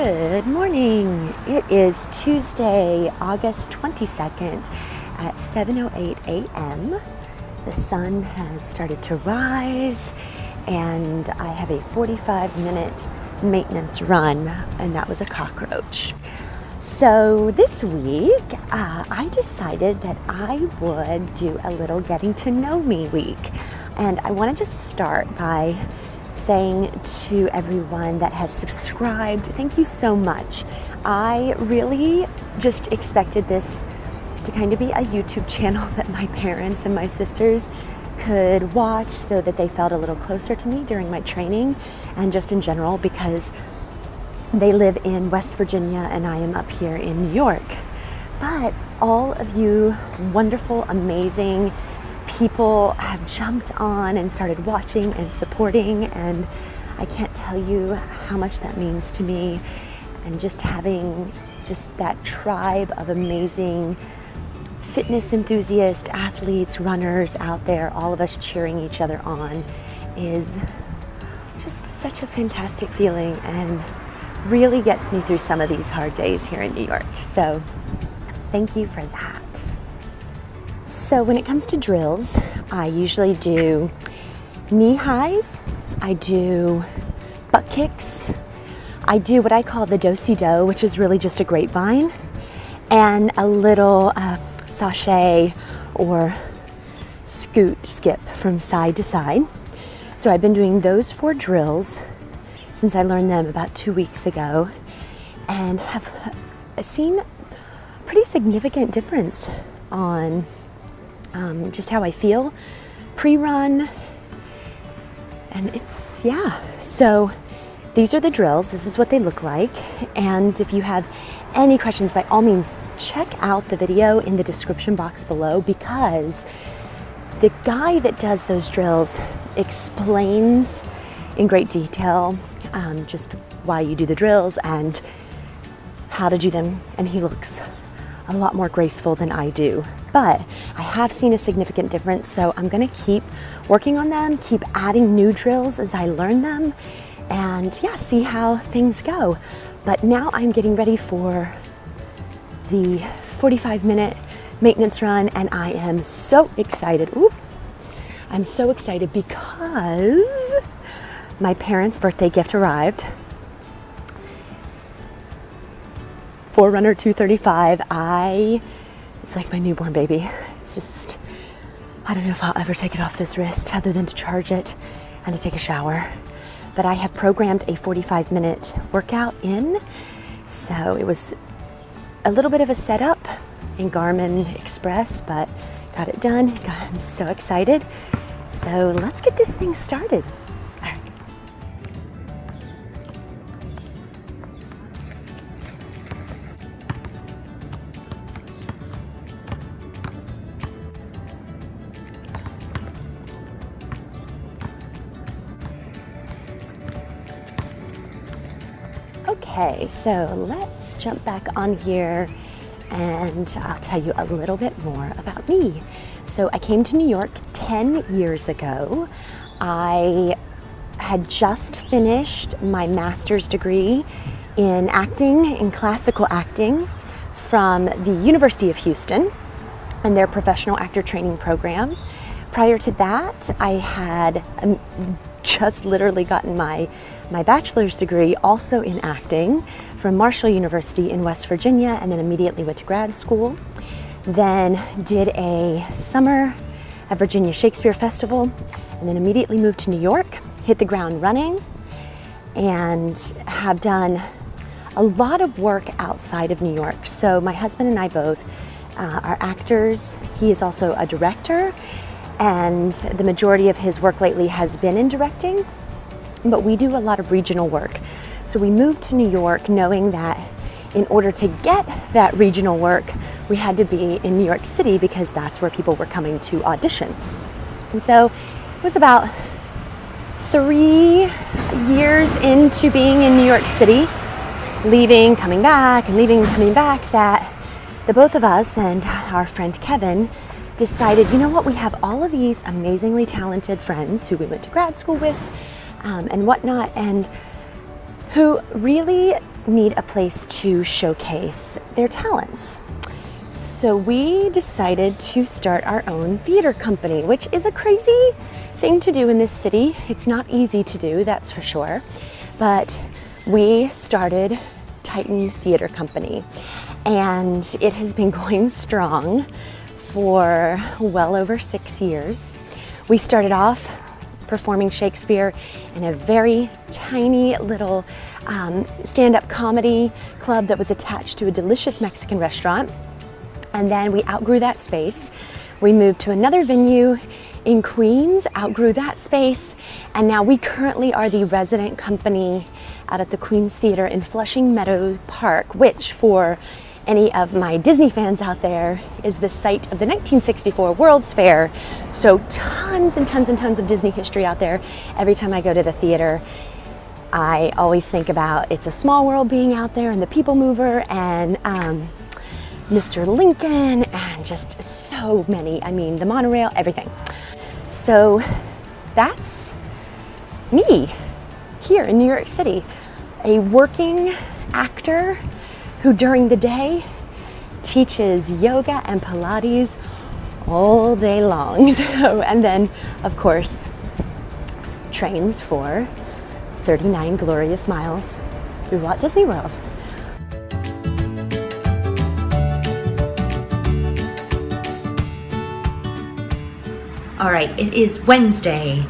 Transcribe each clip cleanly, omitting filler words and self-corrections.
Good morning. It is Tuesday, August 22nd at 7:08 a.m. The sun has started to rise and I have a 45-minute maintenance run, and that was a cockroach. So this week, I decided that I would do a little getting to know me week. And I want to just start by saying to everyone that has subscribed, thank you so much. I really just expected this to kind of be a YouTube channel that my parents and my sisters could watch so that they felt a little closer to me during my training and just in general, because they live in West Virginia and I am up here in New York. But all of you wonderful, amazing people have jumped on and started watching and supporting, and I can't tell you how much that means to me. And just having just that tribe of amazing fitness enthusiasts, athletes, runners out there, all of us cheering each other on, is just such a fantastic feeling and really gets me through some of these hard days here in New York. So thank you for that. So when it comes to drills, I usually do knee highs, I do butt kicks, I do what I call the do-si-do, which is really just a grapevine, and a little sachet or skip from side to side. So I've been doing those 4 drills since I learned them about 2 weeks ago, and have seen a pretty significant difference on just how I feel pre-run. And it's, so these are the drills. This is what they look like. And if you have any questions, by all means, check out the video in the description box below, because the guy that does those drills explains in great detail just why you do the drills and how to do them. And he looks a lot more graceful than I do. But I have seen a significant difference, so I'm gonna keep working on them, keep adding new drills as I learn them, and see how things go. But now I'm getting ready for the 45-minute maintenance run, and I am so excited. I'm so excited because my parents' birthday gift arrived. Forerunner 235. It's like my newborn baby. It's just, I don't know if I'll ever take it off this wrist other than to charge it and to take a shower. But I have programmed a 45-minute workout in. So it was a little bit of a setup in Garmin Express, but got it done. I'm so excited. So let's get this thing started. All right. Okay, so let's jump back on here and I'll tell you a little bit more about me. So I came to New York 10 years ago. I had just finished my master's degree in acting, in classical acting, from the University of Houston and their professional actor training program. Prior to that, I had just literally gotten my bachelor's degree also in acting from Marshall University in West Virginia, and then immediately went to grad school. Then did a summer at Virginia Shakespeare Festival, and then immediately moved to New York, hit the ground running, and have done a lot of work outside of New York. So my husband and I both are actors. He is also a director, and the majority of his work lately has been in directing, but we do a lot of regional work. So we moved to New York knowing that in order to get that regional work, we had to be in New York City because that's where people were coming to audition. And so it was about 3 years into being in New York City, leaving, coming back, and leaving, coming back, that the both of us and our friend Kevin decided, you know what, we have all of these amazingly talented friends who we went to grad school with and whatnot, and who really need a place to showcase their talents. So we decided to start our own theater company, which is a crazy thing to do in this city. It's not easy to do, that's for sure. But we started Titan Theater Company, and it has been going strong for well over 6 years. We started off performing Shakespeare in a very tiny little stand-up comedy club that was attached to a delicious Mexican restaurant. And then we outgrew that space. We moved to another venue in Queens, outgrew that space, and now we currently are the resident company out at the Queens Theater in Flushing Meadow Park, which for any of my Disney fans out there is the site of the 1964 World's Fair. So tons and tons and tons of Disney history out there. Every time I go to the theater, I always think about It's a Small World being out there, and the People Mover, and Mr. Lincoln, and just so many. I mean, the monorail, everything. So that's me here in New York City, a working actor who during the day teaches yoga and Pilates all day long. And then, of course, trains for 39 glorious miles through Walt Disney World. All right, it is Wednesday,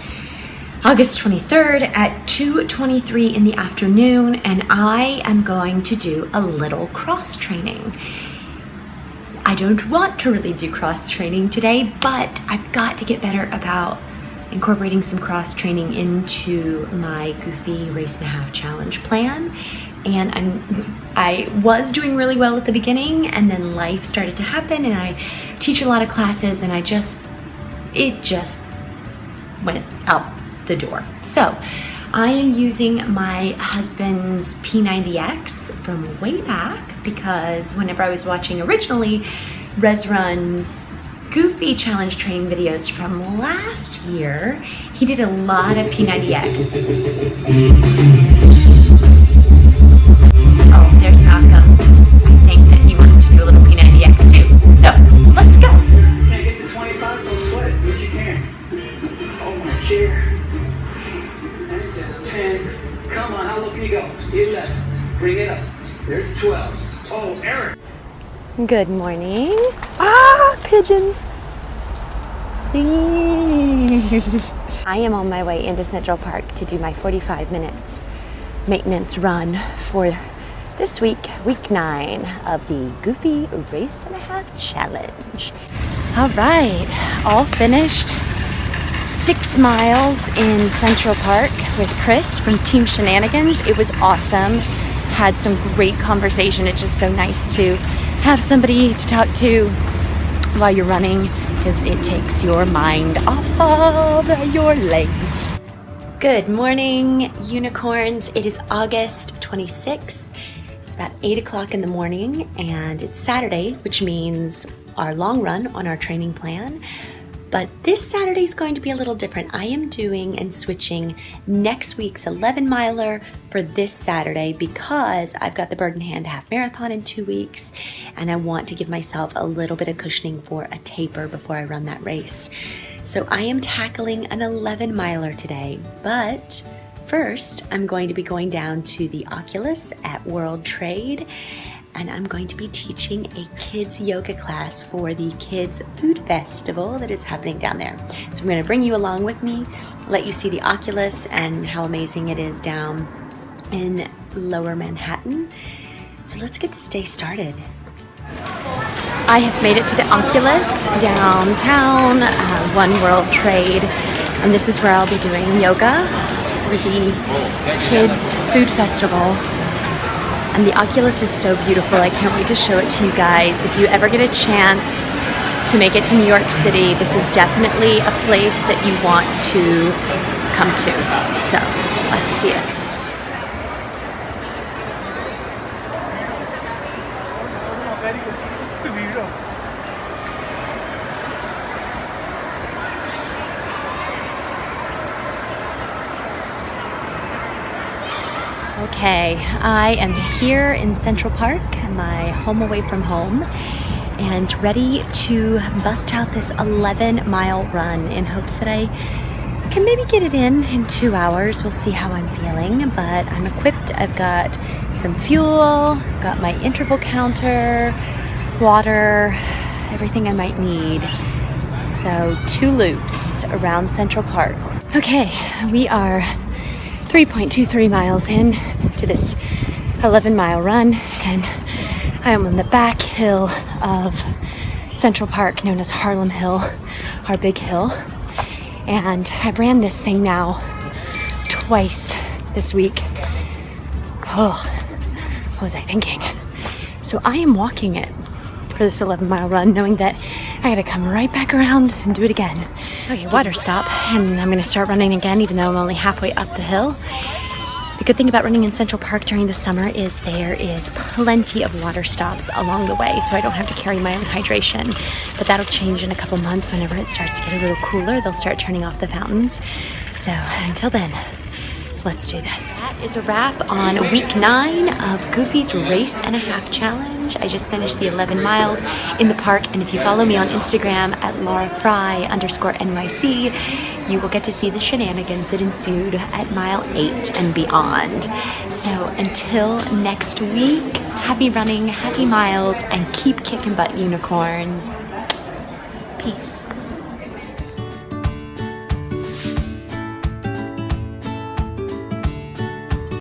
August 23rd at 2:23 in the afternoon, and I am going to do a little cross training. I don't want to really do cross training today, but I've got to get better about incorporating some cross training into my Goofy Race and a Half Challenge plan. And I was doing really well at the beginning, and then life started to happen, and I teach a lot of classes, and it just went out the door. So I am using my husband's P90X from way back, because whenever I was watching originally Rez Run's Goofy challenge training videos from last year, he did a lot of P90X. Oh, there's Malcolm. I think that he wants to do a little P90X too. So let's go. Can't get to 25, don't sweat it, if you can. Oh my chair. 10. Come on, how low can you go? 11. Bring it up. There's 12. Oh, Eric. Good morning. Ah, pigeons. I am on my way into Central Park to do my 45 minutes maintenance run for this week, week 9 of the Goofy Race and a Half Challenge. All right, all finished. 6 miles in Central Park with Chris from Team Shenanigans. It was awesome. Had some great conversation. It's just so nice to have somebody to talk to while you're running, because it takes your mind off of your legs. Good morning, unicorns. It is August 26th. It's about 8 o'clock in the morning, and it's Saturday, which means our long run on our training plan. But this Saturday is going to be a little different. I am doing and switching next week's 11-miler for this Saturday, because I've got the Bird in Hand half marathon in 2 weeks, and I want to give myself a little bit of cushioning for a taper before I run that race. So I am tackling an 11-miler today, but first I'm going to be going down to the Oculus at World Trade, and I'm going to be teaching a kids yoga class for the Kids Food Festival that is happening down there. So I'm going to bring you along with me, let you see the Oculus and how amazing it is down in Lower Manhattan. So let's get this day started. I have made it to the Oculus downtown, One World Trade, and this is where I'll be doing yoga for the Kids Food Festival. And the Oculus is so beautiful. I can't wait to show it to you guys. If you ever get a chance to make it to New York City, this is definitely a place that you want to come to. So let's see it. Okay, I am here in Central Park, my home away from home, and ready to bust out this 11-mile run in hopes that I can maybe get it in 2 hours. We'll see how I'm feeling, but I'm equipped. I've got some fuel, got my interval counter, water, everything I might need. So 2 loops around Central Park. Okay, we are 3.23 miles in to this 11-mile run, and I am on the back hill of Central Park, known as Harlem Hill, our big hill. And I've ran this thing now twice this week. Oh, what was I thinking? So I am walking it for this 11-mile run, knowing that I gotta come right back around and do it again. Okay, water stop, and I'm gonna start running again, even though I'm only halfway up the hill. The good thing about running in Central Park during the summer is there is plenty of water stops along the way, so I don't have to carry my own hydration. But that'll change in a couple months. Whenever it starts to get a little cooler, they'll start turning off the fountains. So until then, let's do this. That is a wrap on week 9 of Goofy's Race and a Half Challenge. I just finished the 11 miles in the park, and if you follow me on Instagram at LauraFry_NYC, you will get to see the shenanigans that ensued at mile 8 and beyond. So until next week, happy running, happy miles, and keep kicking butt, unicorns. Peace.